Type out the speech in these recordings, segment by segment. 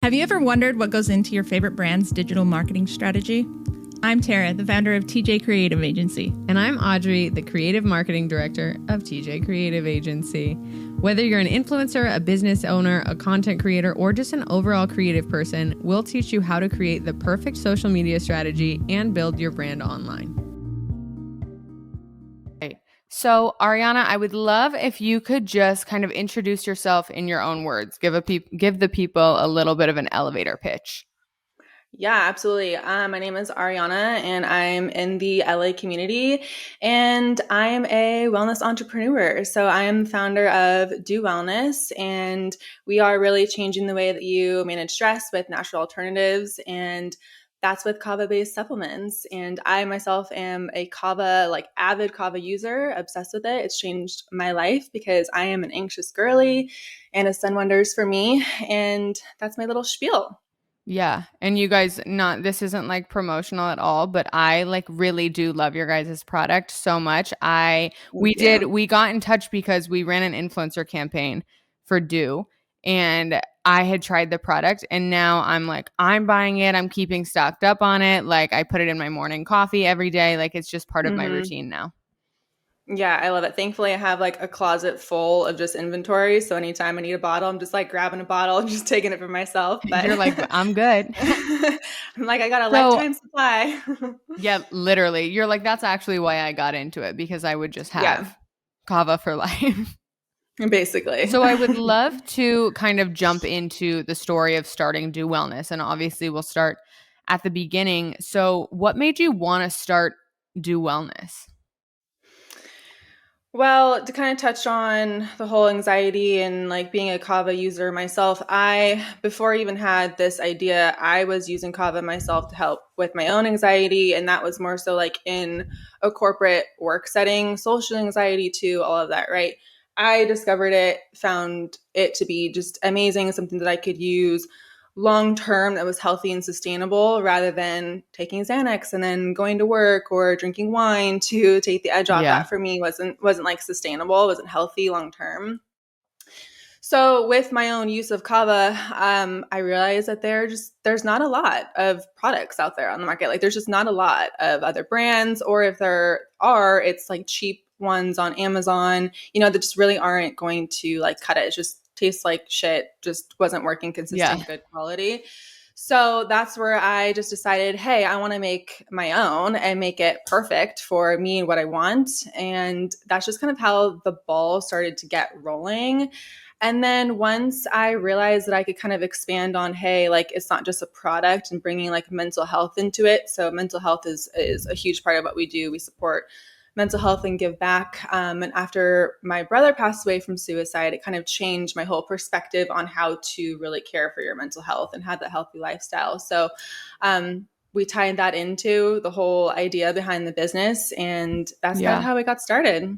Have you ever wondered what goes into your favorite brand's digital marketing strategy? I'm Tara, the founder of TJ Creative Agency. And I'm Audrey, the Creative Marketing Director of TJ Creative Agency. Whether you're an influencer, a business owner, a content creator, or just an overall creative person, we'll teach you how to create the perfect social media strategy and build your brand online. So, Ariana, I would love if you could just kind of introduce yourself in your own words. Give the people a little bit of an elevator pitch. Yeah, absolutely. My name is Ariana and I'm in the LA community and I am a wellness entrepreneur. So I am the founder of Do Wellness and we are really changing the way that you manage stress with natural alternatives, and that's with kava-based supplements. And I myself am a kava, avid kava user, obsessed with it. It's changed my life because I am an anxious girly and it's done wonders for me. And that's my little spiel. Yeah. And you guys, this isn't like promotional at all, but I really do love your guys' product so much. We got in touch because we ran an influencer campaign for Do, and I had tried the product and now I'm buying it. I'm keeping stocked up on it. I put it in my morning coffee every day. It's just part of my routine now. Yeah, I love it. Thankfully, I have a closet full of just inventory. So anytime I need a bottle, I'm just grabbing a bottle and just taking it for myself. But you're like, I'm good. I'm I got a lifetime supply. Yeah, literally. You're like, that's actually why I got into it, because I would just have kava for life. Basically. So I would love to kind of jump into the story of starting Do Wellness. And obviously we'll start at the beginning. So what made you want to start Do Wellness? Well, to kind of touch on the whole anxiety and being a kava user myself, before I even had this idea, I was using kava myself to help with my own anxiety. And that was more so in a corporate work setting, social anxiety too, all of that, right? I discovered it, found it to be just amazing, something that I could use long term that was healthy and sustainable, rather than taking Xanax and then going to work or drinking wine to take the edge off. That for me wasn't sustainable, wasn't healthy long term. So with my own use of kava, I realized that there's not a lot of products out there on the market. There's just not a lot of other brands, or if there are, it's cheap ones on Amazon, that just really aren't going to cut it. It just tastes like shit, just wasn't working consistent, good quality. So that's where I just decided, hey, I want to make my own and make it perfect for me and what I want. And that's just kind of how the ball started to get rolling. And then once I realized that I could kind of expand on, hey, it's not just a product, and bringing mental health into it. So mental health is a huge part of what we do. We support mental health and give back. And after my brother passed away from suicide, it kind of changed my whole perspective on how to really care for your mental health and have that healthy lifestyle. So we tied that into the whole idea behind the business, and that's kind of how it got started.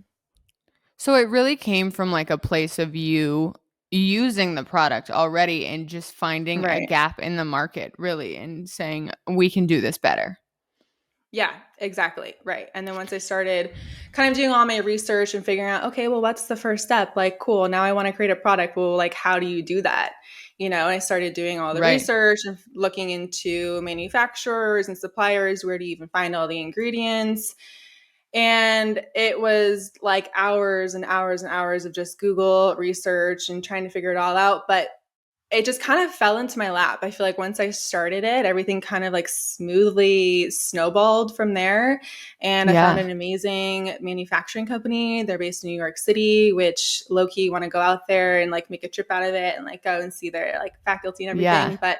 So it really came from a place of you using the product already and just finding a gap in the market, really, and saying, we can do this better. Yeah, exactly. Right. And then once I started kind of doing all my research and figuring out, okay, well, what's the first step? Cool. Now I want to create a product. Well, how do you do that? And I started doing all the research and looking into manufacturers and suppliers. Where do you even find all the ingredients? And it was hours and hours and hours of just Google research and trying to figure it all out. But it just kind of fell into my lap. I feel once I started it, everything kind of smoothly snowballed from there. And I found an amazing manufacturing company. They're based in New York City, which low-key want to go out there and make a trip out of it and go and see their faculty and everything. But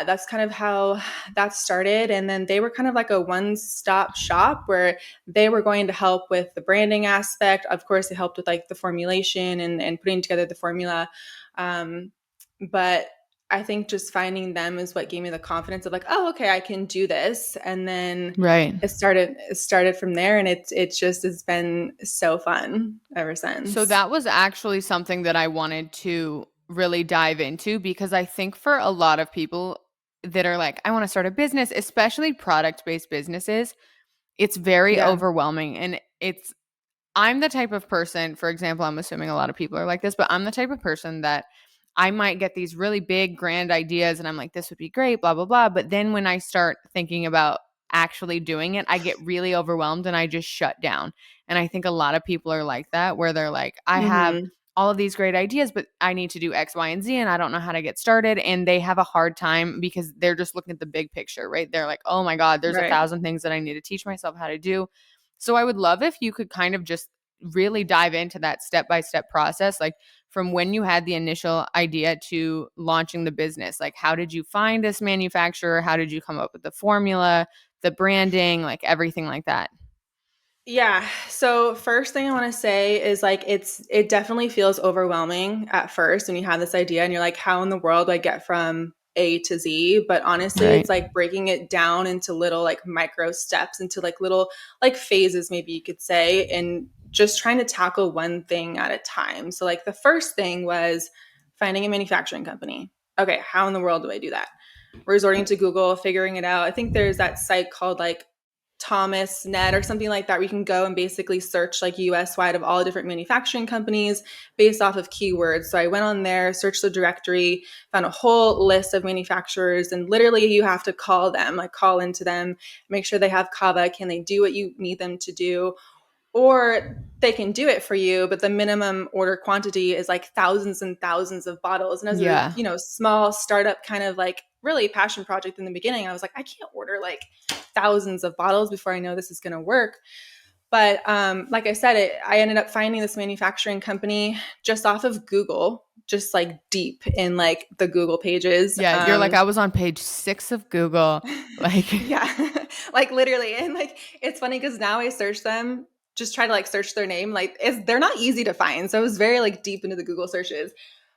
that's kind of how that started. And then they were kind of a one-stop shop where they were going to help with the branding aspect. Of course, they helped with the formulation and putting together the formula. But I think just finding them is what gave me the confidence of oh, okay, I can do this. And then it started from there, and it just has been so fun ever since. So that was actually something that I wanted to really dive into, because I think for a lot of people that are I want to start a business, especially product-based businesses, it's very overwhelming. And I'm the type of person, for example, I'm assuming a lot of people are like this, but I'm the type of person that I might get these really big, grand ideas and I'm like, this would be great, blah, blah, blah. But then when I start thinking about actually doing it, I get really overwhelmed and I just shut down. And I think a lot of people are like that, where they're like, I have Mm-hmm. all of these great ideas, but I need to do X, Y, and Z, and I don't know how to get started. And they have a hard time because they're just looking at the big picture, right? They're like, oh my God, there's Right. 1,000 things that I need to teach myself how to do. So I would love if you could kind of just really dive into that step-by-step process, like from when you had the initial idea to launching the business. Like, how did you find this manufacturer? How did you come up with the formula, the branding, like everything like that? Yeah. So first thing I want to say is like it definitely feels overwhelming at first when you have this idea and you're like, how in the world do I get from A to Z? But honestly, Right. it's like breaking it down into little like micro steps, into like little like phases, maybe you could say, and just trying to tackle one thing at a time. So like the first thing was finding a manufacturing company. Okay, how in the world do I do that? Resorting to Google, figuring it out. I think there's that site called like Thomas Net or something like that, where you can go and basically search like US wide of all the different manufacturing companies based off of keywords. So I went on there, searched the directory, found a whole list of manufacturers, and literally you have to call them, like call into them, make sure they have kava. Can they do what you need them to do? Or they can do it for you, but the minimum order quantity is like thousands and thousands of bottles. And as a, Yeah. small startup kind of like really passion project in the beginning, I was like, I can't order like thousands of bottles before I know this is going to work. But like I said, I ended up finding this manufacturing company just off of Google, just like deep in like the Google pages. Yeah. You're like, I was on page 6 of Google. Like, Yeah, like literally. And like, it's funny because now I search them, just try to like search their name. Like they're not easy to find. So I was very like deep into the Google searches,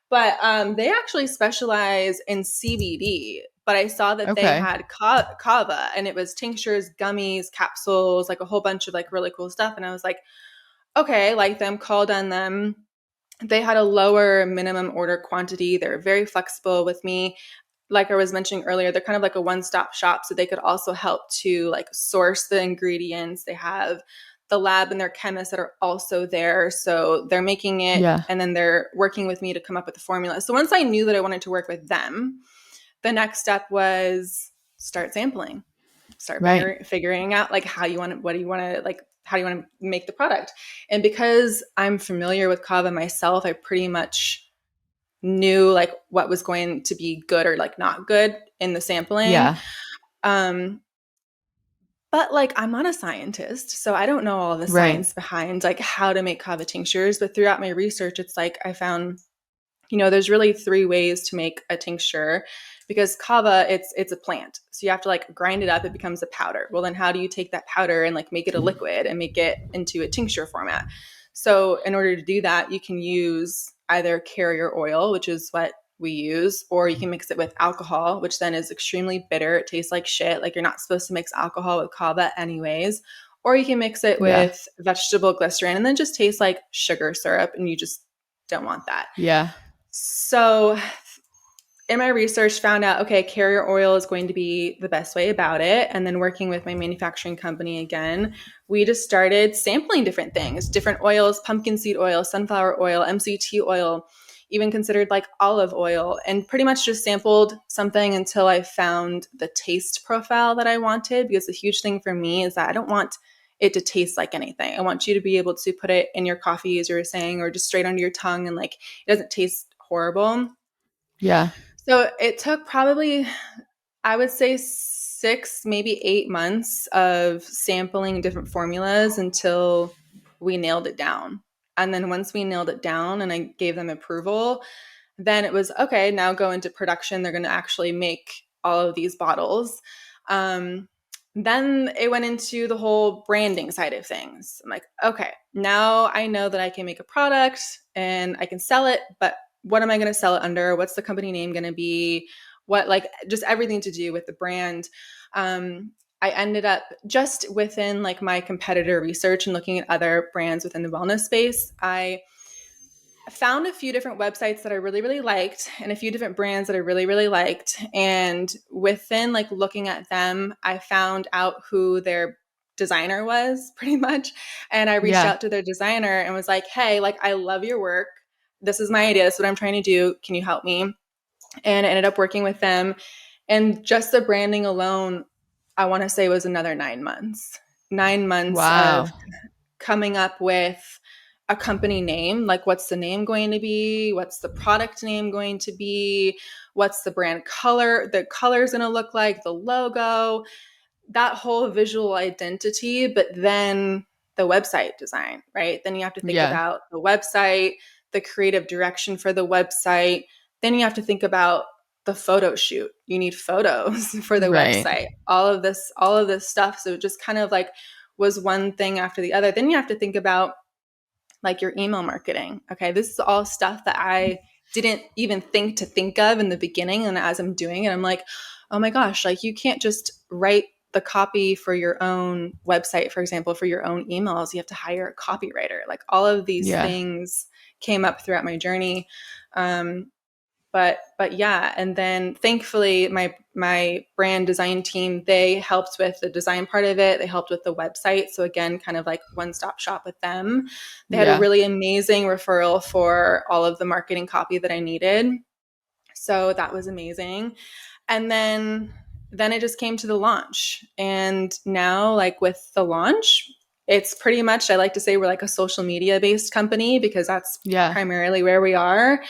but they actually specialize in CBD. But I saw that they okay. had kava, and it was tinctures, gummies, capsules, like a whole bunch of like really cool stuff. And I was like, okay, like them, called on them. They had a lower minimum order quantity. They're very flexible with me. Like I was mentioning earlier, they're kind of like a one-stop shop. So they could also help to like source the ingredients. They have the lab and their chemists that are also there. So they're making it, Yeah. and then they're working with me to come up with the formula. So once I knew that I wanted to work with them, the next step was start sampling, start Right. figuring out like how you want to, what do you want to like, how do you want to make the product? And because I'm familiar with kava myself, I pretty much knew like what was going to be good or like not good in the sampling. Yeah. Um, but like I'm not a scientist, so I don't know all the Right. science behind like how to make kava tinctures. But throughout my research, it's like I found, there's really 3 ways to make a tincture, because kava, it's a plant. So you have to like grind it up, it becomes a powder. Well, then how do you take that powder and like make it a liquid and make it into a tincture format? So in order to do that, you can use either carrier oil, which is what we use, or you can mix it with alcohol, which then is extremely bitter. It tastes like shit. Like you're not supposed to mix alcohol with kava anyways. Or you can mix it Yeah. with vegetable glycerin and then just tastes like sugar syrup, and you just don't want that. Yeah. So in my research, found out, okay, carrier oil is going to be the best way about it. And then working with my manufacturing company again, we just started sampling different things, different oils, pumpkin seed oil, sunflower oil, MCT oil, even considered like olive oil, and pretty much just sampled something until I found the taste profile that I wanted. Because the huge thing for me is that I don't want it to taste like anything. I want you to be able to put it in your coffee, as you were saying, or just straight under your tongue, and like it doesn't taste horrible. Yeah. So it took probably, I would say 6, maybe 8 months of sampling different formulas until we nailed it down. And then once we nailed it down and I gave them approval, then it was, okay, now go into production. They're going to actually make all of these bottles. Then it went into the whole branding side of things. I'm like, okay, now I know that I can make a product and I can sell it, but what am I going to sell it under? What's the company name going to be? What, like, just everything to do with the brand. I ended up just within like my competitor research and looking at other brands within the wellness space. I found a few different websites that I really, really liked, and a few different brands that I really, really liked. And within like looking at them, I found out who their designer was pretty much. And I reached Yeah. out to their designer and was like, hey, like, I love your work. this is my idea. This is what I'm trying to do. Can you help me? And I ended up working with them. And just the branding alone, I want to say was another 9 months. 9 months of Wow. coming up with a company name. Like, what's the name going to be? What's the product name going to be? What's the brand color? The color's going to look like, the logo, that whole visual identity, but then the website design, right? Then you have to think Yeah. about the website, the creative direction for the website. Then you have to think about the photo shoot. You need photos for the Right. website, all of this stuff. So it just kind of like was one thing after the other. Then you have to think about like your email marketing. Okay, this is all stuff that I didn't even think of in the beginning. And as I'm doing it, I'm like, oh my gosh, like you can't just write the copy for your own website, for example, for your own emails. You have to hire a copywriter. Like all of these things came up throughout my journey. But yeah, and then thankfully my brand design team, they helped with the design part of it. They helped with the website. So again, kind of like one-stop shop with them. They had a really amazing referral for all of the marketing copy that I needed. So that was amazing. And then it just came to the launch. And now like with the launch, it's pretty much, I like to say we're like a social media based company because that's primarily where we are.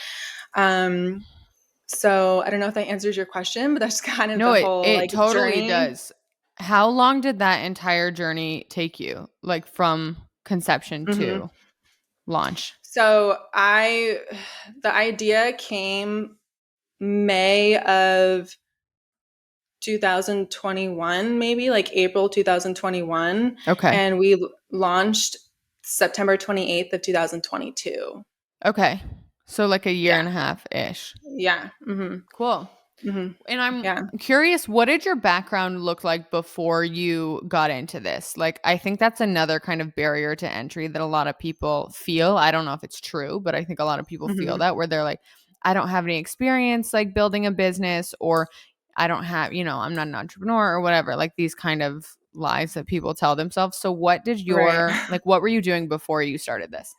So I don't know if that answers your question, but that's kind of the whole it totally journey. does. How long did that entire journey take you? Like from conception to launch? So the idea came May of 2021, maybe like April 2021. Okay. And we launched September 28th of 2022. Okay. So like a year and a half-ish. Yeah. Mm-hmm. Cool. Mm-hmm. And I'm curious, what did your background look like before you got into this? Like, I think that's another kind of barrier to entry that a lot of people feel. I don't know if it's true, but I think a lot of people feel that, where they're like, I don't have any experience like building a business, or I don't have, I'm not an entrepreneur or whatever, like these kind of lies that people tell themselves. So what did what were you doing before you started this?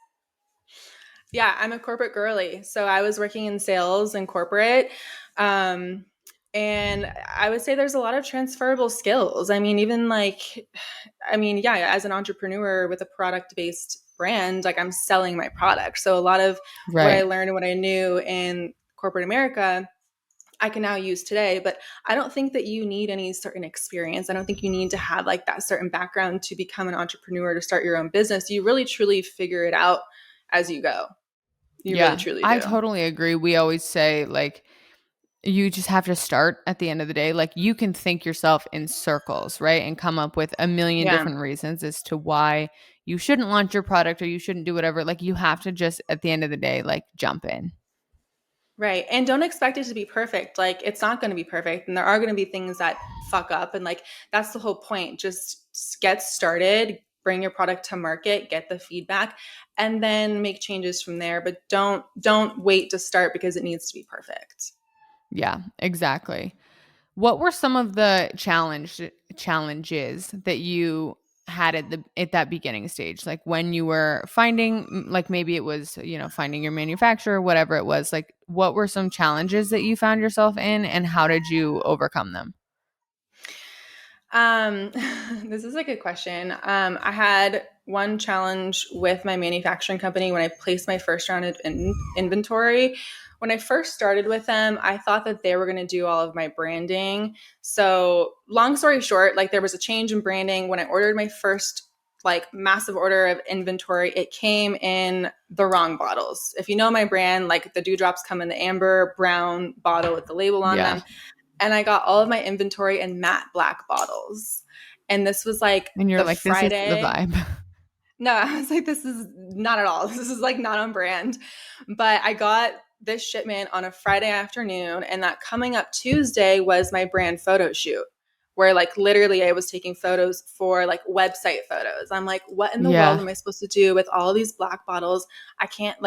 Yeah, I'm a corporate girly. So I was working in sales and corporate. And I would say there's a lot of transferable skills. I mean, even as an entrepreneur with a product-based brand, like I'm selling my product. So a lot of what I learned and what I knew in corporate America, I can now use today, but I don't think that you need any certain experience. I don't think you need to have like that certain background to become an entrepreneur, to start your own business. You really truly figure it out as you go. You really truly do. I totally agree. We always say like, you just have to start at the end of the day. Like you can think yourself in circles, right? And come up with a million different reasons as to why you shouldn't launch your product or you shouldn't do whatever. Like you have to just at the end of the day, like jump in. Right. And don't expect it to be perfect. Like it's not going to be perfect. And there are going to be things that fuck up. And like, that's the whole point. Just get started, bring your product to market, get the feedback, and then make changes from there. But don't wait to start because it needs to be perfect. Yeah, exactly. What were some of the challenges that you had at that beginning stage? Like when you were finding, like maybe it was, finding your manufacturer, whatever it was, like what were some challenges that you found yourself in and how did you overcome them? This is a good question. I had one challenge with my manufacturing company when I placed my first round of inventory. When I first started with them, I thought that they were going to do all of my branding. So long story short, like there was a change in branding. When I ordered my first like massive order of inventory, it came in the wrong bottles. If you know my brand, like the dewdrops come in the amber brown bottle with the label on them. And I got all of my inventory in matte black bottles. And this was like and you're the like, Friday. This is the vibe. No, I was like, this is not at all. This is like not on brand. But I got this shipment on a Friday afternoon. And that coming up Tuesday was my brand photo shoot, where like literally I was taking photos for like website photos. I'm like, what in the world am I supposed to do with all these black bottles? I can't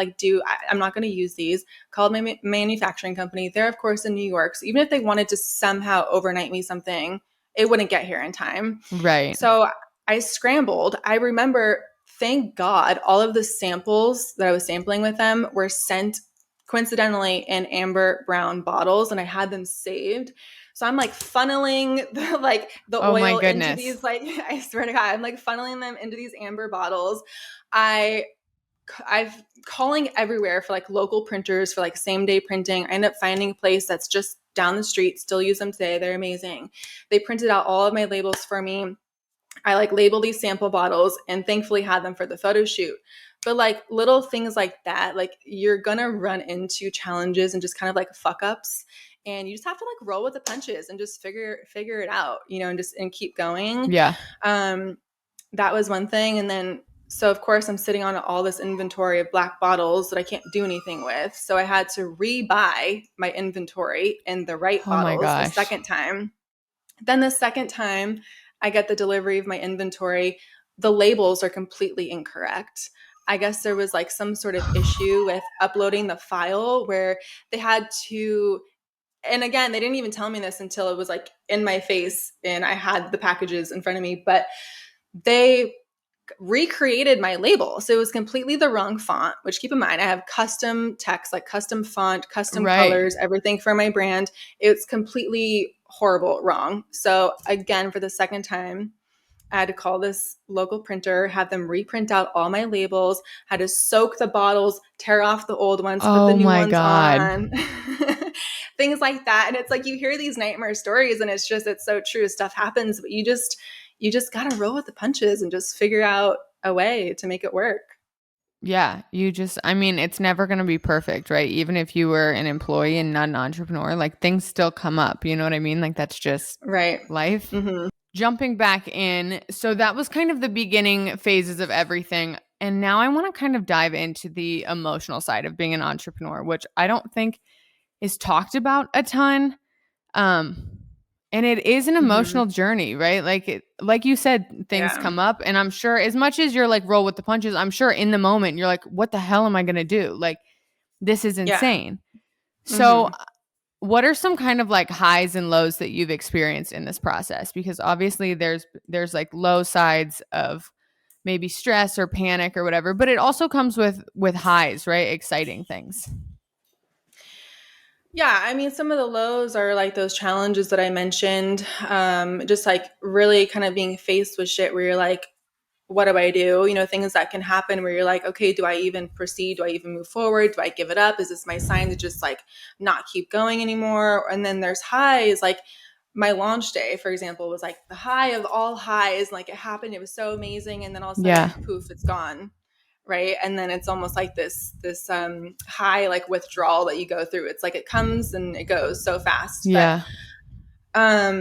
I'm not going to use these. Called my manufacturing company. They're of course in New York. So even if they wanted to somehow overnight me something, it wouldn't get here in time. Right. So I scrambled. I remember thank God all of the samples that I was sampling with them were sent coincidentally in amber brown bottles, and I had them saved. So I'm like funneling the Oh my oil into goodness. these, like, I swear to God, I'm like funneling them into these amber bottles. I've calling everywhere for like local printers for like same day printing. I end up finding a place that's just down the street, still use them today. They're amazing. They printed out all of my labels for me. I like label these sample bottles and thankfully had them for the photo shoot. But like little things like that, like you're gonna run into challenges and just kind of like fuck ups. And you just have to like roll with the punches and just figure it out, and keep going. Yeah. That was one thing. And then, so of course I'm sitting on all this inventory of black bottles that I can't do anything with. So I had to rebuy my inventory in the right Oh my bottles the gosh. second time. Then the second time I get the delivery of my inventory, the labels are completely incorrect. I guess there was like some sort of issue with uploading the file where they had to, and again, they didn't even tell me this until it was like in my face and I had the packages in front of me, but they recreated my label. So it was completely the wrong font, which keep in mind, I have custom text, like custom font, custom colors, everything for my brand. It's completely horrible, wrong. So again, for the second time, I had to call this local printer, have them reprint out all my labels, had to soak the bottles, tear off the old ones, put the Oh new my ones God. on. Things like that. And it's like you hear these nightmare stories and it's so true. Stuff happens, but you just got to roll with the punches and just figure out a way to make it work. Yeah, I mean, it's never going to be perfect, right? Even if you were an employee and not an entrepreneur, like things still come up. You know what I mean? Like that's just Right. life. Mm-hmm. Jumping back in. So that was kind of the beginning phases of everything. And now I want to kind of dive into the emotional side of being an entrepreneur, which I don't think is talked about a ton. And it is an emotional journey, right? Like you said, things come up, and I'm sure as much as you're like roll with the punches, I'm sure in the moment you're like, what the hell am I going to do? Like, this is insane. So what are some kind of like highs and lows that you've experienced in this process? Because obviously there's like low sides of maybe stress or panic or whatever, but it also comes with highs, right? Exciting things. Yeah, I mean, some of the lows are like those challenges that I mentioned, just like really kind of being faced with shit where you're like, what do I do? Things that can happen where you're like, okay, do I even proceed? Do I even move forward? Do I give it up? Is this my sign to just like not keep going anymore? And then there's highs, like my launch day, for example, was like the high of all highs. Like it happened, it was so amazing. And then all of a sudden, poof, it's gone. Right. And then it's almost like this high like withdrawal that you go through. It's like it comes and it goes so fast. Yeah. But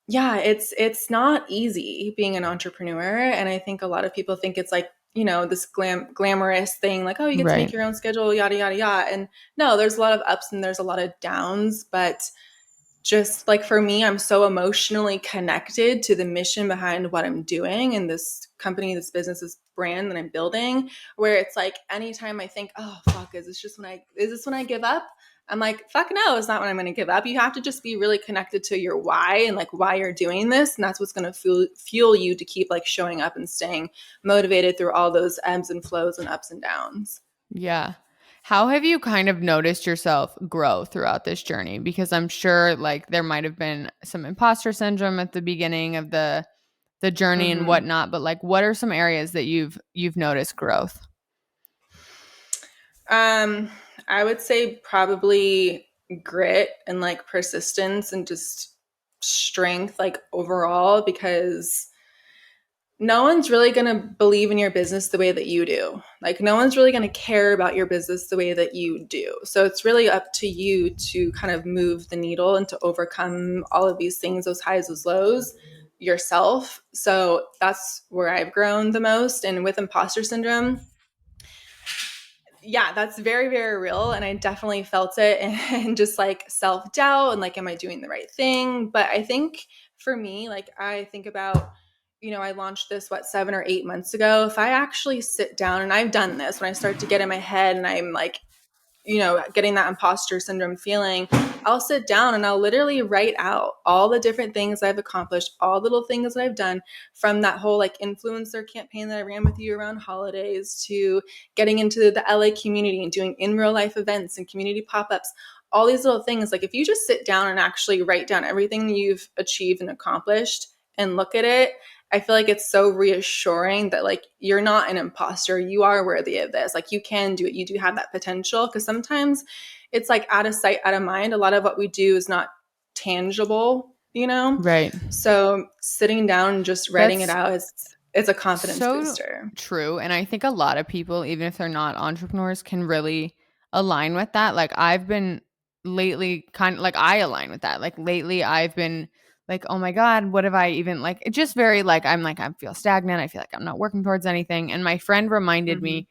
yeah, it's not easy being an entrepreneur. And I think a lot of people think it's like, this glamorous thing, like, oh, you get to make your own schedule, yada, yada, yada. And no, there's a lot of ups and there's a lot of downs, but just like for me, I'm so emotionally connected to the mission behind what I'm doing and this company, this business, this brand that I'm building, where it's like anytime I think, oh fuck, is this when I give up? I'm like, fuck no, it's not when I'm going to give up. You have to just be really connected to your why and like why you're doing this. And that's what's going to fuel you to keep like showing up and staying motivated through all those ebbs and flows and ups and downs. Yeah. How have you kind of noticed yourself grow throughout this journey? Because I'm sure like there might have been some imposter syndrome at the beginning of the journey and whatnot, but like what are some areas that you've noticed growth? I would say probably grit and like persistence and just strength, like overall, because no one's really going to believe in your business the way that you do. Like no one's really going to care about your business the way that you do. So it's really up to you to kind of move the needle and to overcome all of these things, those highs, those lows yourself. So that's where I've grown the most. And with imposter syndrome, yeah, that's very, very real. And I definitely felt it and just like self-doubt and like, am I doing the right thing? But I think for me, like I think about, I launched this, 7 or 8 months ago. If I actually sit down and I've done this when I start to get in my head and I'm like, getting that imposter syndrome feeling, I'll sit down and I'll literally write out all the different things I've accomplished, all the little things that I've done, from that whole like influencer campaign that I ran with you around holidays to getting into the LA community and doing in real life events and community pop-ups, all these little things. Like if you just sit down and actually write down everything you've achieved and accomplished and look at it, I feel like it's so reassuring that like you're not an imposter. You are worthy of this. Like you can do it. You do have that potential. Because sometimes it's like out of sight, out of mind. A lot of what we do is not tangible, Right. So sitting down and just writing it out it's a confidence so booster. True. And I think a lot of people, even if they're not entrepreneurs, can really align with that. Like I've been lately kind of like I align with that. Like lately I've been like, oh my God, what have I even like? It just very like I feel stagnant. I feel like I'm not working towards anything. And my friend reminded me,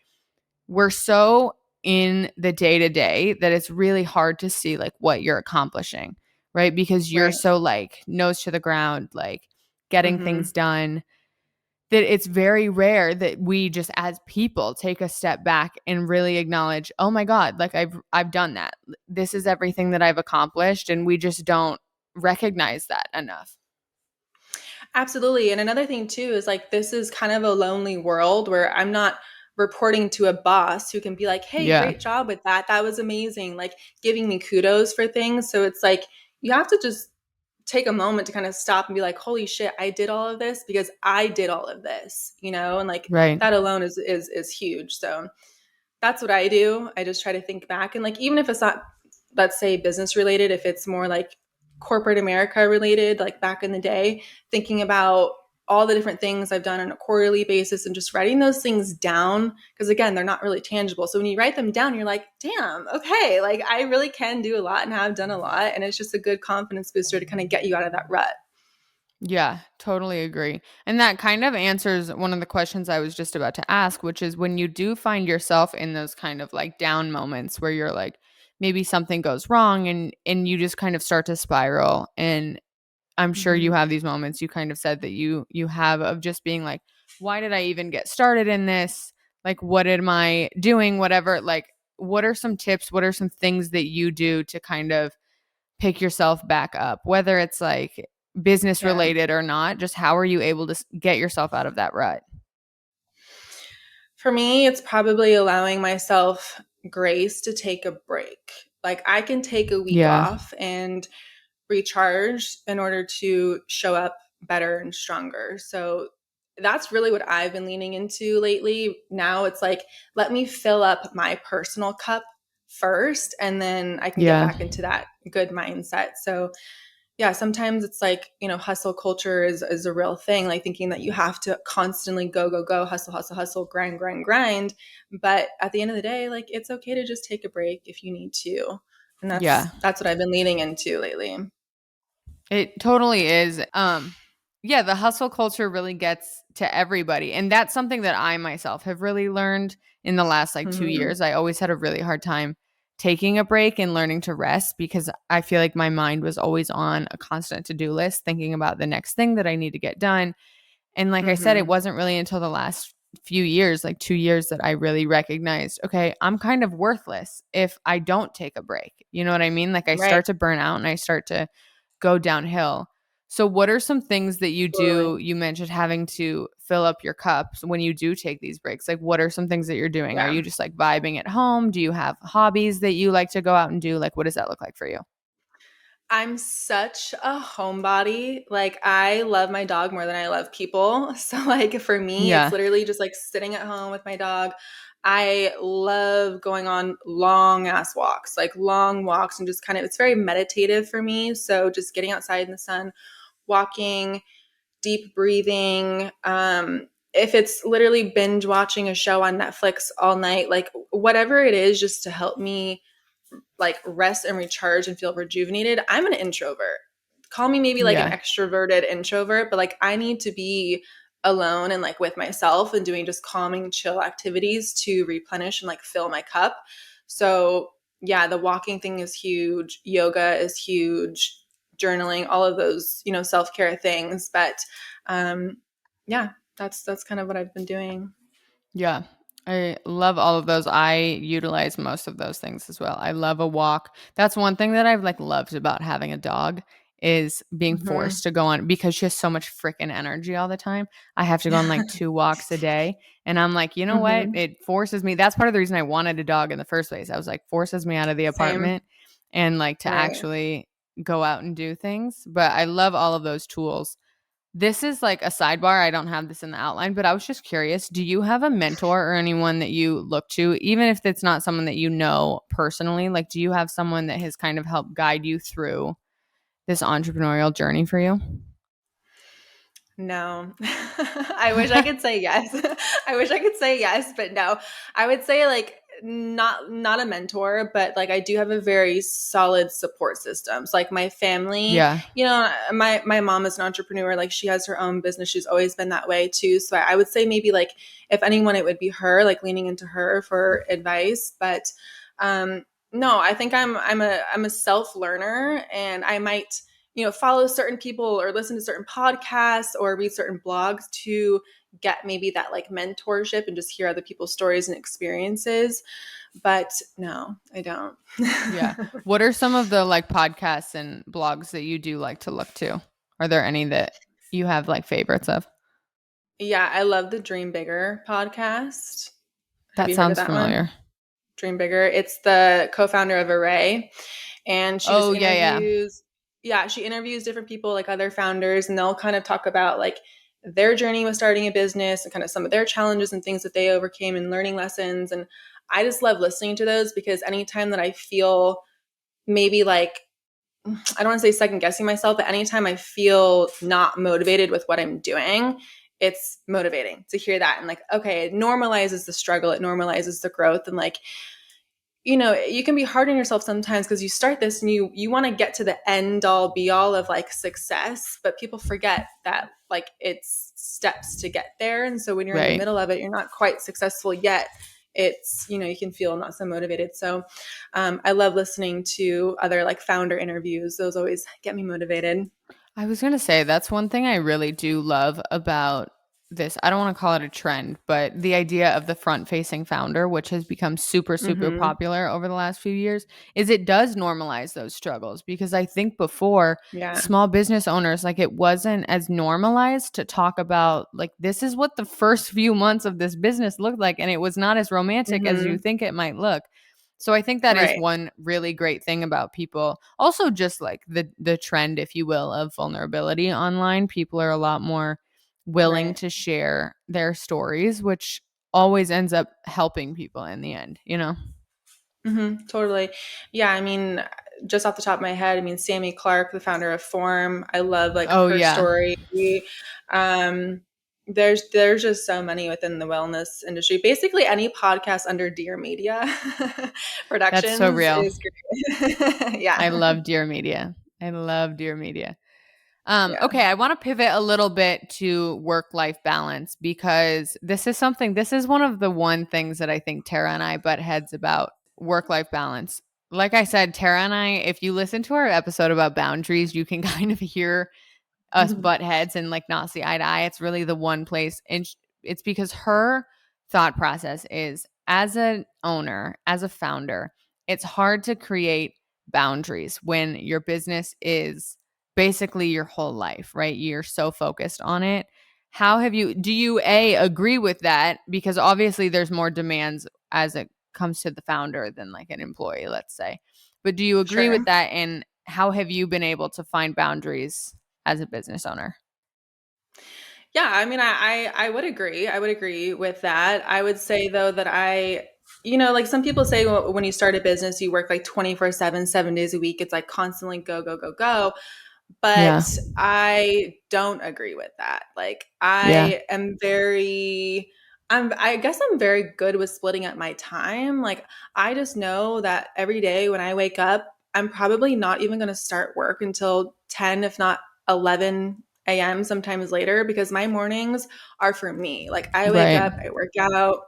we're so in the day to day that it's really hard to see like what you're accomplishing, right? Because you're Right. so like nose to the ground, like getting things done, that it's very rare that we just as people take a step back and really acknowledge, oh my God, like I've done that. This is everything that I've accomplished, and we just don't recognize that enough. Absolutely. And another thing too is like this is kind of a lonely world where I'm not reporting to a boss who can be like, "Hey, Yeah. great job with that. That was amazing." Like giving me kudos for things. So it's like you have to just take a moment to kind of stop and be like, "Holy shit, I did all of this because I did all of this." And like Right. that alone is huge. So that's what I do. I just try to think back, and like even if it's not, let's say, business related, if it's more like corporate America related, like back in the day, thinking about all the different things I've done on a quarterly basis and just writing those things down, because again, they're not really tangible. So when you write them down, you're like, damn, okay, like I really can do a lot and have done a lot, and it's just a good confidence booster to kind of get you out of that rut. Yeah, totally agree. And that kind of answers one of the questions I was just about to ask, which is when you do find yourself in those kind of like down moments where you're like, maybe something goes wrong and you just kind of start to spiral. And I'm sure you have these moments, you kind of said that you have, of just being like, why did I even get started in this? Like, what am I doing? Whatever. Like, what are some tips? What are some things that you do to kind of pick yourself back up, whether it's like business Yeah. related or not? Just how are you able to get yourself out of that rut? For me, it's probably allowing myself grace to take a break. Like I can take a week Yeah. off and recharge in order to show up better and stronger. So that's really what I've been leaning into lately. Now it's like, let me fill up my personal cup first, and then I can get Yeah. back into that good mindset. So yeah, sometimes it's like, hustle culture is a real thing, like thinking that you have to constantly go, go, go, hustle, hustle, hustle, grind, grind, grind. But at the end of the day, like it's okay to just take a break if you need to. And Yeah. that's what I've been leaning into lately. It totally is. Yeah, the hustle culture really gets to everybody. And that's something that I myself have really learned in the last like 2 years. I always had a really hard time taking a break and learning to rest because I feel like my mind was always on a constant to-do list, thinking about the next thing that I need to get done. And like I said, it wasn't really until the last few years, like 2 years, that I really recognized, okay, I'm kind of worthless if I don't take a break. You know what I mean? Like I Right. start to burn out and I start to go downhill. So what are some things that you Totally. do? You mentioned having to fill up your cups when you do take these breaks. Like what are some things that you're doing? Are Yeah. you just like vibing at home? Do you have hobbies that you like to go out and do? Like what does that look like for you? I'm such a homebody. Like I love my dog more than I love people. So like for me, it's Yeah. literally just like sitting at home with my dog. I love going on long ass walks, like long walks, and just kind of it's very meditative for me. So just getting outside in the sun, walking, deep breathing. If it's literally binge watching a show on Netflix all night, like whatever it is, just to help me like rest and recharge and feel rejuvenated. I'm an introvert. Call me maybe like an Yeah. extroverted introvert, but like I need to be alone and like with myself and doing just calming, chill activities to replenish and like fill my cup. So, yeah, the walking thing is huge. Yoga is huge. Journaling, all of those, self-care things. But yeah, that's kind of what I've been doing. Yeah. I love all of those. I utilize most of those things as well. I love a walk. That's one thing that I've like loved about having a dog is being Hmm. forced to go on because she has so much freaking energy all the time. I have to go on like 2 walks a day. And I'm like, you know what? Hmm. It forces me. That's part of the reason I wanted a dog in the first place. I was like, forces me out of the Same. apartment and like to Right. actually go out and do things. But I love all of those tools. This is like a sidebar. I don't have this in the outline, but I was just curious. Do you have a mentor or anyone that you look to, even if it's not someone that you know personally? Like, do you have someone that has kind of helped guide you through this entrepreneurial journey for you? No. I wish I could say yes. I wish I could say yes, but no. I would say like not a mentor, but like I do have a very solid support system. So like my family, Yeah. my mom is an entrepreneur, like she has her own business. She's always been that way too. So I would say maybe like if anyone it would be her, like leaning into her for advice, but no, I think I'm a self-learner and I might follow certain people or listen to certain podcasts or read certain blogs to get maybe that like mentorship and just hear other people's stories and experiences. But no, I don't. Yeah. What are some of the like podcasts and blogs that you do like to look to? Are there any that you have like favorites of? Yeah, I love the Dream Bigger podcast. Have That you heard of sounds that one? familiar. Dream Bigger. It's the co-founder of Array, and she just Oh, yeah, yeah. interviews. Yeah, she interviews different people, like other founders, and they'll kind of talk about like their journey with starting a business and kind of some of their challenges and things that they overcame and learning lessons. And I just love listening to those because anytime that I feel maybe like I don't want to say second guessing myself, but anytime I feel not motivated with what I'm doing, it's motivating to hear that and like, okay, it normalizes the struggle, it normalizes the growth, and like you can be hard on yourself sometimes because you start this and you want to get to the end all be all of like success, but people forget that like it's steps to get there. And so when you're in the Right. middle of it, you're not quite successful yet. It's you can feel not so motivated. So I love listening to other like founder interviews. Those always get me motivated. I was going to say that's one thing I really do love about this. I don't want to call it a trend, but the idea of the front-facing founder, which has become super, super Hmm. popular over the last few years, is it does normalize those struggles because I think before Yeah. small business owners, like it wasn't as normalized to talk about like this is what the first few months of this business looked like, and it was not as romantic as you Hmm. think it might look. So I think that is Right. one really great thing about people. Also just like the trend if you will of vulnerability online. People are a lot more willing Right. to share their stories, which always ends up helping people in the end, you know? Totally. Yeah, I mean, just off the top of my head, I mean, Sammy Clark, the founder of Form, I love like Oh her yeah. story. Um, there's just so many within the wellness industry. Basically, any podcast under Dear Media That's so Productions real. is great. I Yeah, love Dear Media. I love Dear Media. yeah. Okay, I want to pivot a little bit to work-life balance because this is one of the one things that I think Tara and I butt heads about work-life balance. Like I said, Tara and I, if you listen to our episode about boundaries, you can kind of hear us butt heads and like not see eye to eye. It's really the one place. And it's because her thought process is as an owner, as a founder, it's hard to create boundaries when your business is basically your whole life, right? You're so focused on it. Do you agree with that? Because obviously there's more demands as it comes to the founder than like an employee, let's say. But do you agree with Sure. that? And how have you been able to find boundaries as a business owner? Yeah, I mean, I would agree. I would agree with that. I would say though that like some people say when you start a business, you work like 24/7, 7 days a week. It's like constantly go, go, go, go. Yeah. But I don't agree with that. Like Yeah. I guess I'm very good with splitting up my time. Like I just know that every day when I wake up, I'm probably not even going to start work until 10 if not 11 a.m. sometimes later because my mornings are for me. Like I wake Right. up, I work out,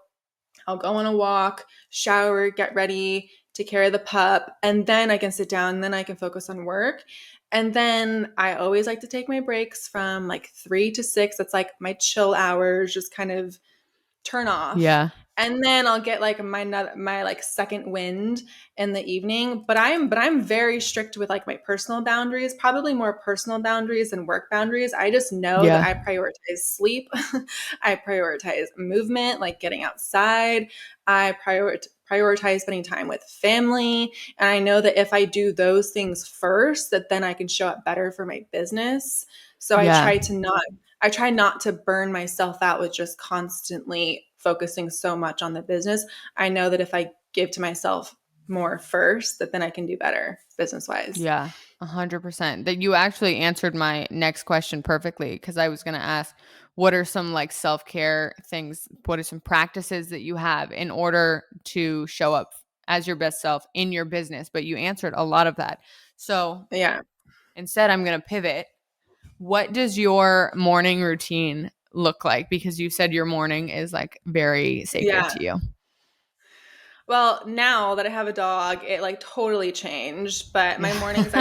I'll go on a walk, shower, get ready, take care of the pup, and then I can sit down, and then I can focus on work. And then I always like to take my breaks from like 3 to 6. That's like my chill hours, just kind of turn off. Yeah. And then I'll get like my like second wind in the evening. But I'm very strict with like my personal boundaries, probably more personal boundaries than work boundaries. I just know that Yeah. I prioritize sleep. I prioritize movement, like getting outside. I prioritize spending time with family. And I know that if I do those things first, that then I can show up better for my business. So Yeah. I try not to burn myself out with just constantly focusing so much on the business. I know that if I give to myself more first, that then I can do better business wise. Yeah. 100%. That you actually answered my next question perfectly, because I was going to ask, what are some like self-care things? What are some practices that you have in order to show up as your best self in your business? But you answered a lot of that. So Yeah. instead, I'm going to pivot. What does your morning routine look like? Because you said your morning is like very sacred Yeah. to you. Well, now that I have a dog, it like totally changed. But my mornings, Yeah.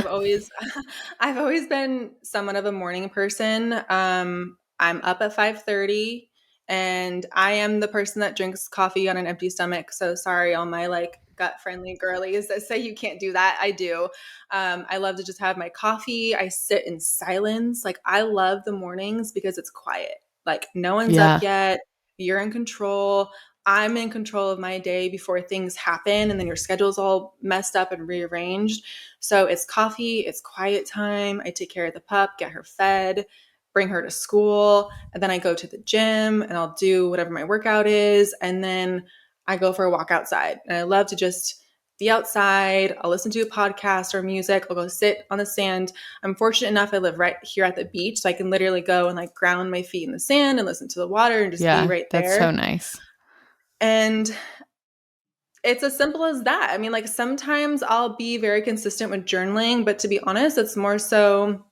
I've always been somewhat of a morning person. I'm up at 5:30, and I am the person that drinks coffee on an empty stomach. So sorry, all my like gut friendly girlies that say you can't do that. I do. I love to just have my coffee. I sit in silence. Like I love the mornings because it's quiet. Like no one's up Yeah. yet. You're in control. I'm in control of my day before things happen, and then your schedule's all messed up and rearranged. So it's coffee, it's quiet time. I take care of the pup, get her fed, bring her to school, and then I go to the gym and I'll do whatever my workout is, and then I go for a walk outside. And I love to just be outside. I'll listen to a podcast or music. I'll go sit on the sand. I'm fortunate enough I live right here at the beach, so I can literally go and like ground my feet in the sand and listen to the water and just be Yeah. right That's so there. nice. And it's as simple as that. I mean, like sometimes I'll be very consistent with journaling, but to be honest, it's more so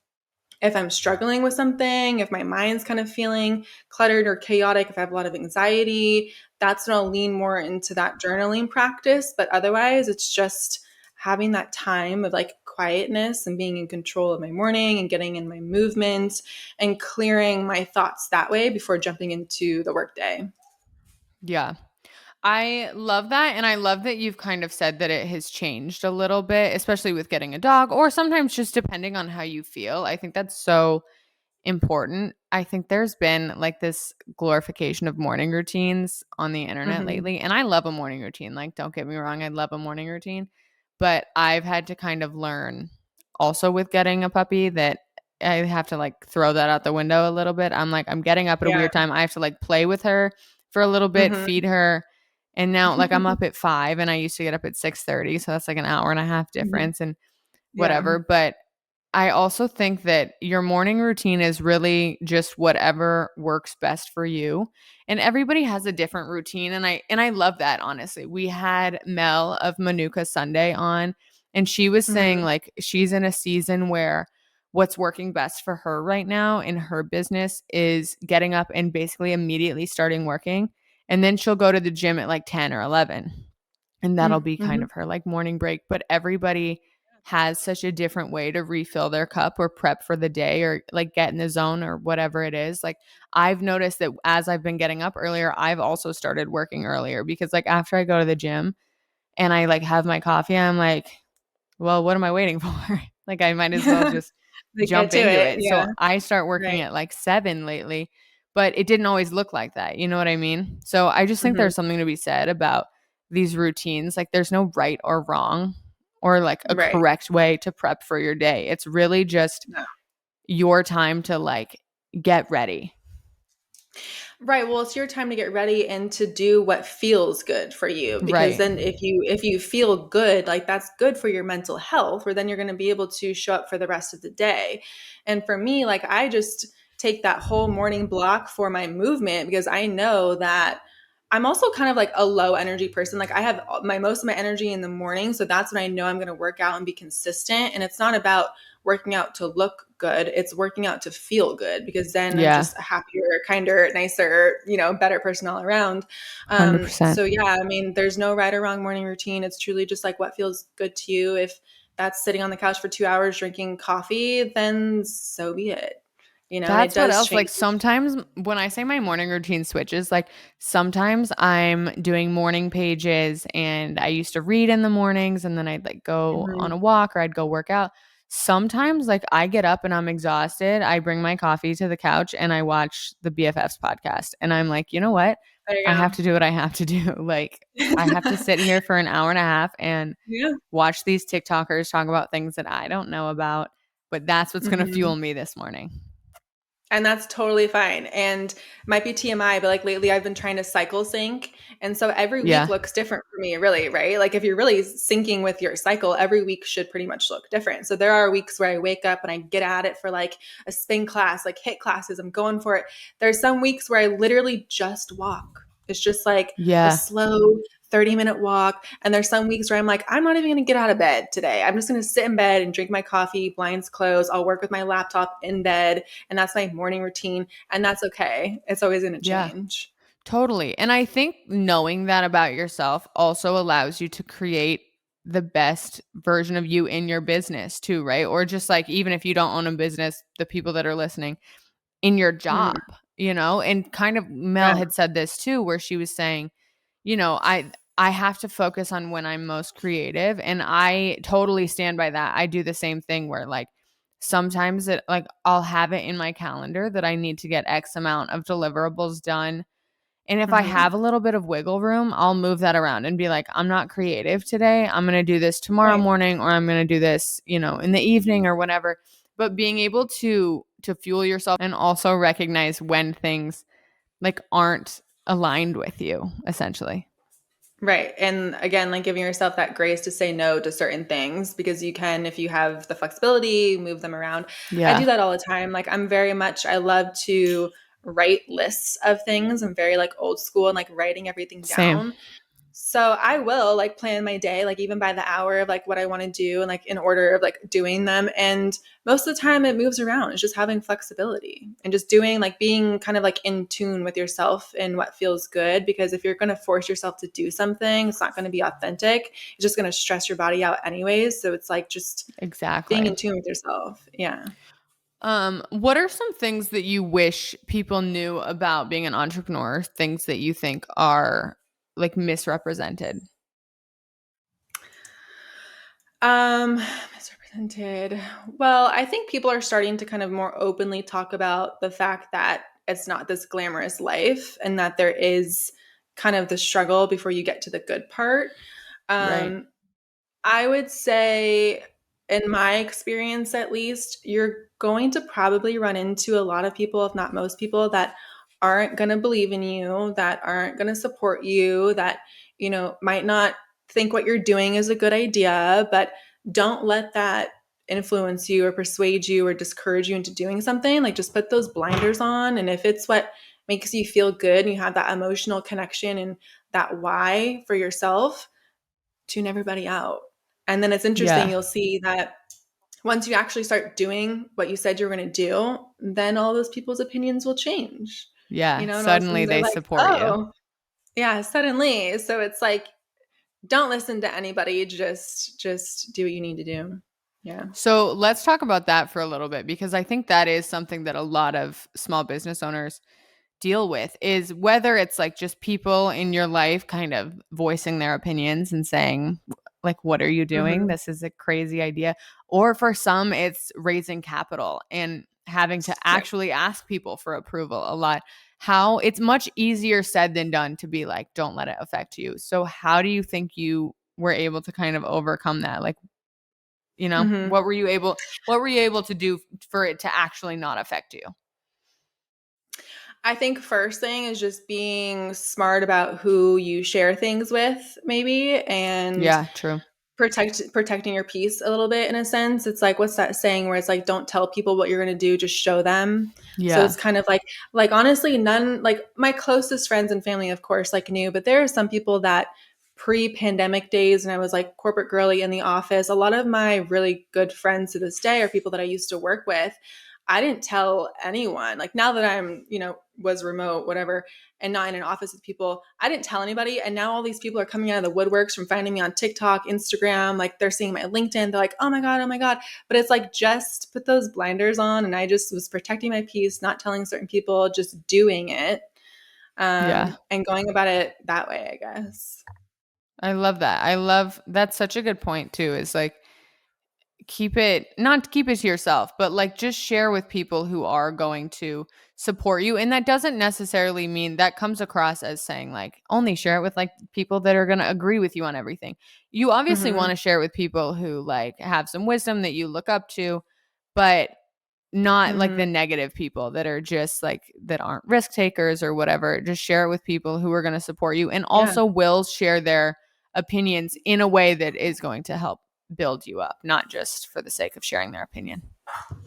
if I'm struggling with something, if my mind's kind of feeling cluttered or chaotic, if I have a lot of anxiety, that's when I'll lean more into that journaling practice. But otherwise, it's just having that time of like quietness and being in control of my morning and getting in my movement and clearing my thoughts that way before jumping into the workday. Yeah. I love that. And I love that you've kind of said that it has changed a little bit, especially with getting a dog, or sometimes just depending on how you feel. I think that's so important. I think there's been like this glorification of morning routines on the internet Mm-hmm. lately. And I love a morning routine. Like, don't get me wrong, I love a morning routine. But I've had to kind of learn also with getting a puppy that I have to like throw that out the window a little bit. I'm like, I'm getting up at a Yeah. weird time. I have to like play with her for a little bit, Mm-hmm. feed her. And now like I'm up at 5 and I used to get up at 6:30. So that's like an hour and a half difference and Yeah. whatever. But I also think that your morning routine is really just whatever works best for you. And everybody has a different routine and I love that, honestly. We had Mel of Manuka Sunday on and she was saying Mm-hmm. like she's in a season where what's working best for her right now in her business is getting up and basically immediately starting working, and then she'll go to the gym at like 10 or 11, and that'll be kind Mm-hmm. of her like morning break. But everybody has such a different way to refill their cup or prep for the day or like get in the zone or whatever it is. Like I've noticed that as I've been getting up earlier, I've also started working earlier because like after I go to the gym and I like have my coffee, I'm like, well, what am I waiting for? Like I might as well just They get jump to into it. it. Yeah. So I start working Right. at like 7 lately, but it didn't always look like that. You know what I mean? So I just think Mm-hmm. there's something to be said about these routines. Like there's no right or wrong or like a Right. correct way to prep for your day. It's really just No. your time to like get ready. Right. Well, it's your time to get ready and to do what feels good for you. Because Right. then if you feel good, like that's good for your mental health, or then you're going to be able to show up for the rest of the day. And for me, like I just take that whole morning block for my movement because I know that I'm also kind of like a low energy person. Like I have my most of my energy in the morning. So that's when I know I'm going to work out and be consistent. And it's not about working out to look good. It's working out to feel good because then I'm Yeah. just a happier, kinder, nicer, better person all around. 100%. So yeah, I mean, there's no right or wrong morning routine. It's truly just like what feels good to you. If that's sitting on the couch for 2 hours drinking coffee, then so be it. And it That's what does else. Like change. sometimes when I say my morning routine switches, like sometimes I'm doing morning pages and I used to read in the mornings and then I'd like go on a Mhm. walk or I'd go work out. Sometimes like I get up and I'm exhausted. I bring my coffee to the couch and I watch the BFFs podcast. And I'm like, you know what? There I have you to do what I have to do. Like I have to go. sit here for an hour and a half and Yeah. watch these TikTokers talk about things that I don't know about. But that's what's going to fuel Mhm. me this morning. And that's totally fine. And might be TMI, but like lately I've been trying to cycle sync. And so every week Yeah. looks different for me, really, right? Like if you're really syncing with your cycle, every week should pretty much look different. So there are weeks where I wake up and I get at it for like a spin class, like HIIT classes, I'm going for it. There's some weeks where I literally just walk. It's just like a Yeah. slow 30-minute walk. And there's some weeks where I'm like, I'm not even going to get out of bed today. I'm just going to sit in bed and drink my coffee, blinds closed. I'll work with my laptop in bed. And that's my morning routine. And that's okay. It's always going to Yeah. change. Totally. And I think knowing that about yourself also allows you to create the best version of you in your business too, right? Or just like even if you don't own a business, the people that are listening in your Mhm. job, and kind of Mel Yeah. had said this too, where she was saying, I have to focus on when I'm most creative. And I totally stand by that. I do the same thing where like sometimes it like I'll have it in my calendar that I need to get X amount of deliverables done, and if I Mhm. have a little bit of wiggle room, I'll move that around and be like, I'm not creative today. I'm going to do this tomorrow Right. morning, or I'm going to do this, in the evening or whatever. But being able to fuel yourself and also recognize when things like aren't aligned with you, essentially. Right. And again, like giving yourself that grace to say no to certain things because you can, if you have the flexibility, move them around. I do Yeah. that all the time. Like I love to write lists of things. I'm very like old school and like writing everything Same. down. So I will like plan my day, like even by the hour of like what I want to do and like in order of like doing them. And most of the time it moves around. It's just having flexibility and just doing like being kind of like in tune with yourself and what feels good. Because if you're going to force yourself to do something, it's not going to be authentic. It's just going to stress your body out anyways. So it's like just being Exactly. in tune with yourself. Yeah. What are some things that you wish people knew about being an entrepreneur, things that you think are like misrepresented? Misrepresented. Well, I think people are starting to kind of more openly talk about the fact that it's not this glamorous life and that there is kind of the struggle before you get to the good part. Right. Um, I would say, in my experience at least, you're going to probably run into a lot of people, if not most people, that aren't going to believe in you, that aren't going to support you, that, might not think what you're doing is a good idea, but don't let that influence you or persuade you or discourage you into doing something. Like just put those blinders on. And if it's what makes you feel good and you have that emotional connection and that why for yourself, tune everybody out. And then it's interesting, Yeah. you'll see that once you actually start doing what you said you were going to do, then all those people's opinions will change. Yeah. And all of a Suddenly sudden they're they like, support you. oh, yeah, suddenly. So it's like, don't listen to anybody. Just do what you need to do. Yeah. So let's talk about that for a little bit, because I think that is something that a lot of small business owners deal with, is whether it's like just people in your life kind of voicing their opinions and saying like, what are you doing? Mm-hmm. This is a crazy idea. Or for some, it's raising capital and having to Right. actually ask people for approval a lot. How it's much easier said than done to be like, don't let it affect you. So how do you think you were able to kind of overcome that? Like, Mm-hmm. what were you able to do for it to actually not affect you? I think first thing is just being smart about who you share things with, maybe, and Yeah, true. protecting your peace a little bit in a sense. It's like what's that saying where it's like don't tell people what you're going to do, just show them. So Yeah. it's kind of like honestly none like my closest friends and family of course like knew, but there are some people that pre-pandemic days and I was like corporate girly in the office. A lot of my really good friends to this day are people that I used to work with. I didn't tell anyone. Like now that I'm, was remote, whatever, and not in an office with people, I didn't tell anybody. And now all these people are coming out of the woodworks from finding me on TikTok, Instagram, like they're seeing my LinkedIn. They're like, oh my God, oh my God. But it's like, just put those blinders on. And I just was protecting my peace, not telling certain people, just doing it. And going about it that way, I guess. I love that. That's such a good point too, is like, not keep it to yourself, but like just share with people who are going to support you. And that doesn't necessarily mean, that comes across as saying like only share it with like people that are going to agree with you on everything. You obviously want to share it with people who like have some wisdom that you look up to, but not like the negative people that are just like, that aren't risk takers or whatever. Just share it with people who are going to support you and also will share their opinions in a way that is going to help build you up, not just for the sake of sharing their opinion.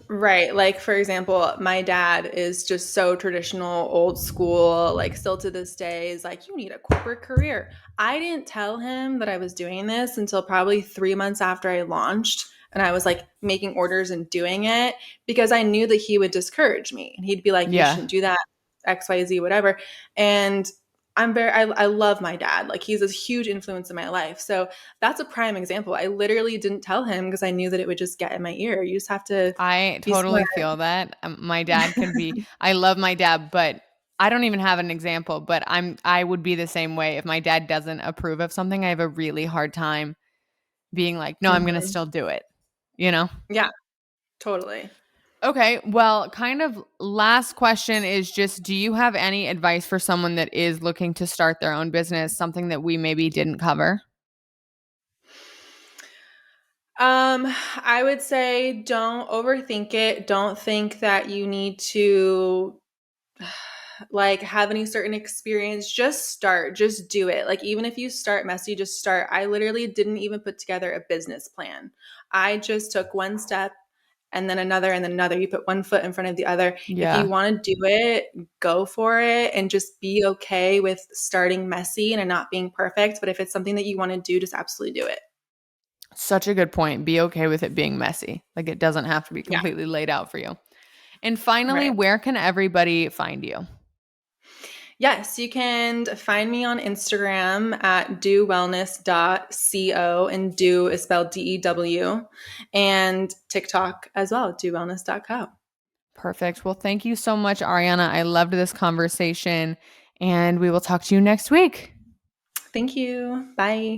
Right. Like, for example, my dad is just so traditional, old school, like still to this day is like, you need a corporate career. I didn't tell him that I was doing this until probably 3 months after I launched. And I was like making orders and doing it because I knew that he would discourage me and he'd be like, you shouldn't do that, XYZ, whatever. And I love my dad. Like he's a huge influence in my life. So that's a prime example. I literally didn't tell him because I knew that it would just get in my ear. You just have to. I totally feel that. My dad can be, I love my dad, but I don't even have an example, but I would be the same way. If my dad doesn't approve of something, I have a really hard time being like, no, I'm going to still do it, Yeah, totally. Okay. Well, kind of last question is just, do you have any advice for someone that is looking to start their own business, something that we maybe didn't cover? I would say don't overthink it. Don't think that you need to like have any certain experience. Just start, just do it. Like even if you start messy, just start. I literally didn't even put together a business plan. I just took one step and then another and then another. You put one foot in front of the other. If you want to do it, go for it and just be okay with starting messy and not being perfect. But if it's something that you want to do, just absolutely do it. Such a good point. Be okay with it being messy. Like it doesn't have to be completely laid out for you. And finally, where can everybody find you? Yes, you can find me on Instagram at dowellness.co, and do is spelled DEW, and TikTok as well, dowellness.co. Perfect. Well, thank you so much, Ariana. I loved this conversation, and we will talk to you next week. Thank you. Bye.